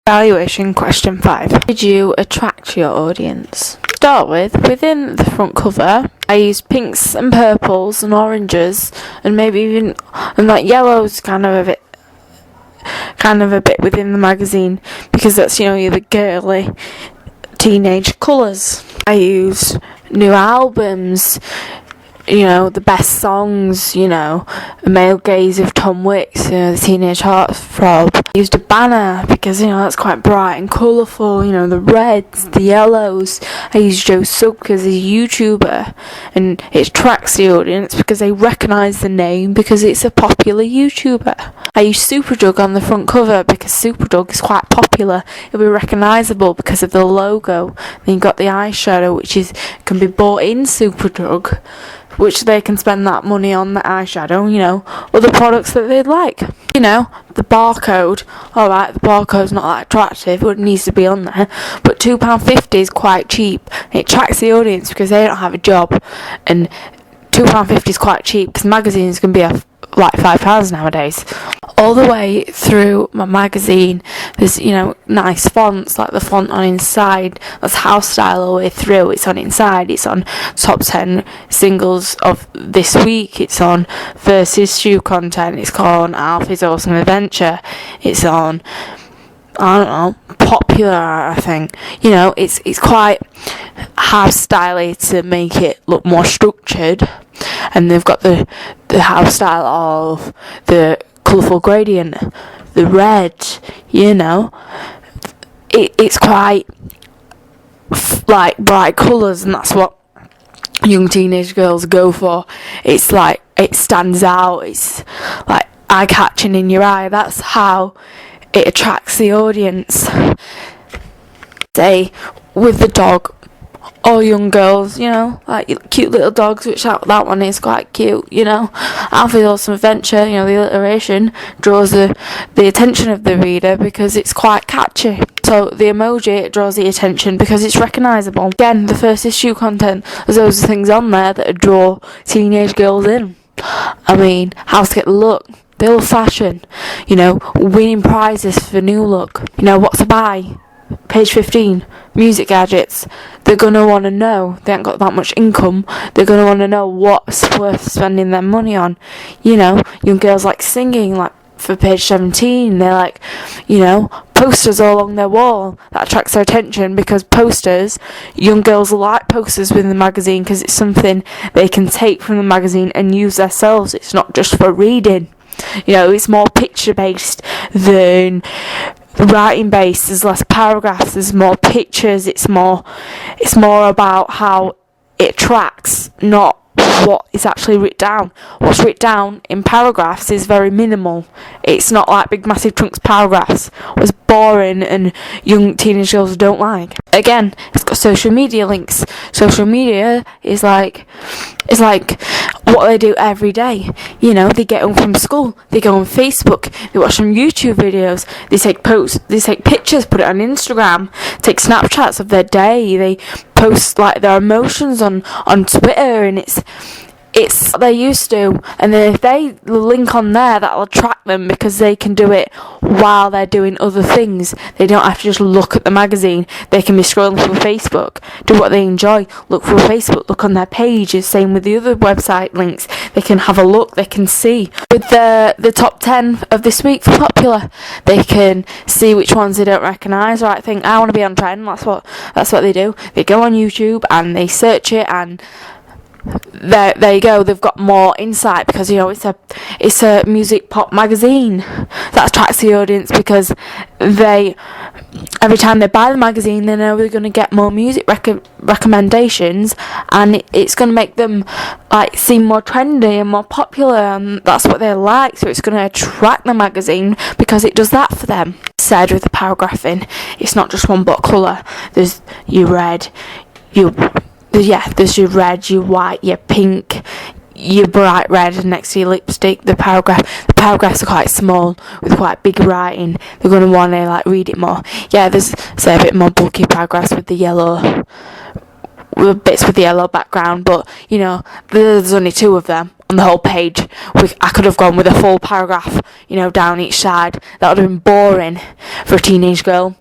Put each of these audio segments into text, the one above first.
Evaluation question 5. Did you attract your audience? To start with, within the front cover, I used pinks and purples and oranges and maybe even like yellows kind of a bit within the magazine, because that's, the girly teenage colours. I used new albums, the best songs, A Male Gaze of Tom Wicks, the Teenage Heartthrob. I used a banner because, that's quite bright and colourful, the reds, the yellows. I used Joe Sugg because he's a YouTuber and it attracts the audience because they recognise the name because it's a popular YouTuber. I used Superdrug on the front cover because Superdrug is quite popular. It'll be recognisable because of the logo. Then you've got the eyeshadow, which can be bought in Superdrug, which they can spend that money on the eyeshadow, other products that they'd like. The barcode, alright, the barcode's not that attractive, but it needs to be on there, but £2.50 is quite cheap. It attracts the audience because they don't have a job, and £2.50 is quite cheap because magazines can be like £5 nowadays. All the way through my magazine, there's, nice fonts, like the font on inside, that's house style all the way through. It's on inside, it's on top 10 singles of this week, it's on first issue content, it's called Alfie's Awesome Adventure, it's on, popular, I think. It's quite house styly to make it look more structured, and they've got the house style of the colourful gradient, the red, it's quite like bright colours, and that's what young teenage girls go for. It's like, it stands out, it's like eye-catching in your eye. That's how it attracts the audience. Say, with the dog, all young girls, like cute little dogs, which that one is quite cute, Alfie's Awesome Adventure, the alliteration draws the attention of the reader because it's quite catchy. So the emoji, it draws the attention because it's recognisable. Again, the first issue content, there's those things on there that draw teenage girls in. How to get the look, the old fashion, winning prizes for new look, what to buy. Page 15, music gadgets. They're going to want to know. They ain't got that much income. They're going to want to know what's worth spending their money on. Young girls like singing, like for page 17. They're like, posters all along their wall. That attracts their attention because posters, young girls like posters within the magazine because it's something they can take from the magazine and use themselves. It's not just for reading. It's more picture based than writing based. There's less paragraphs, there's more pictures, it's more about how it attracts, not what is actually written down. What's written down in paragraphs is very minimal. It's not like big massive chunks paragraphs. It's boring and young teenage girls don't like. Again, it's got social media links. Social media is like what they do every day. They get home from school, they go on Facebook, they watch some YouTube videos, they take posts, they take pictures, put it on Instagram, take Snapchats of their day, they post like their emotions on Twitter, and it's what they're used to. And then if they link on there, that'll attract them because they can do it while they're doing other things. They don't have to just look at the magazine. They can be scrolling through Facebook, do what they enjoy, look through Facebook, look on their pages. Same with the other website links. They can have a look, they can see. With the top 10 of this week for popular, they can see which ones they don't recognise. Right, think I want to be on trend. That's what they do. They go on YouTube and they search it, and there you go. They've got more insight because it's a music pop magazine that attracts the audience because every time they buy the magazine, they know they're going to get more music recommendations, and it's going to make them seem more trendy and more popular, and that's what they like. So it's going to attract the magazine because it does that for them. Said with the paragraphing, it's not just one book colour. There's your red, there's your red, your white, your pink, your bright red, and next to your lipstick. The paragraphs are quite small with quite big writing. They're going to want to read it more. There's a bit more bulky paragraphs with the yellow with bits with the yellow background, but you know, there's only 2 of them on the whole page. I could have gone with a full paragraph, you know, down each side. That would have been boring for a teenage girl.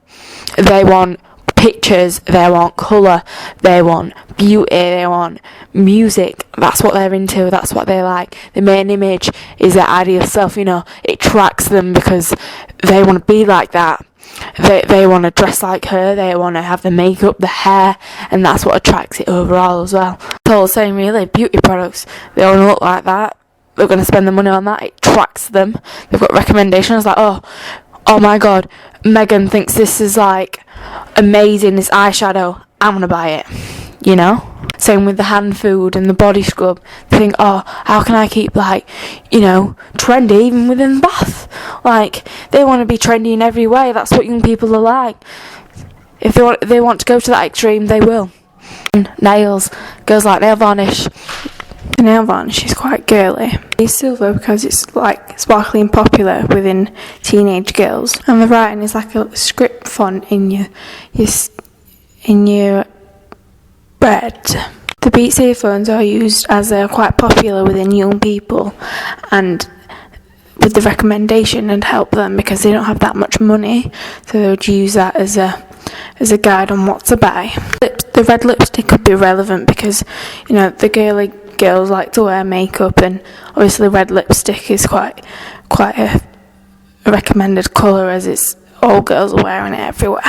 They want pictures, they want colour, they want beauty, they want music. That's what they're into, that's what they like. The main image is their ideal self, you know. It attracts them because they want to be like that. They want to dress like her, they want to have the makeup, the hair, and that's what attracts it overall as well. It's all the same really. Beauty products, they want to look like that, they're going to spend the money on that. It attracts them. They've got recommendations like, oh my god, Megan thinks this is like amazing, this eyeshadow, I'm gonna buy it, you know. Same with the hand food and the body scrub. They think, oh, how can I keep like, you know, trendy even within the bath? Like, they want to be trendy in every way. That's what young people are like. If they want to go to that extreme, they will. And nails, girls like nail varnish. The nail varnish is quite girly. It's silver because it's like sparkly and popular within teenage girls, and the writing is like a script font in your bed. The Beats earphones are used as they're quite popular within young people, and with the recommendation and help them because they don't have that much money, so they would use that as a guide on what to buy. The red lipstick could be relevant because, you know, the girls like to wear makeup, and obviously red lipstick is quite a recommended colour as it's all girls are wearing it everywhere.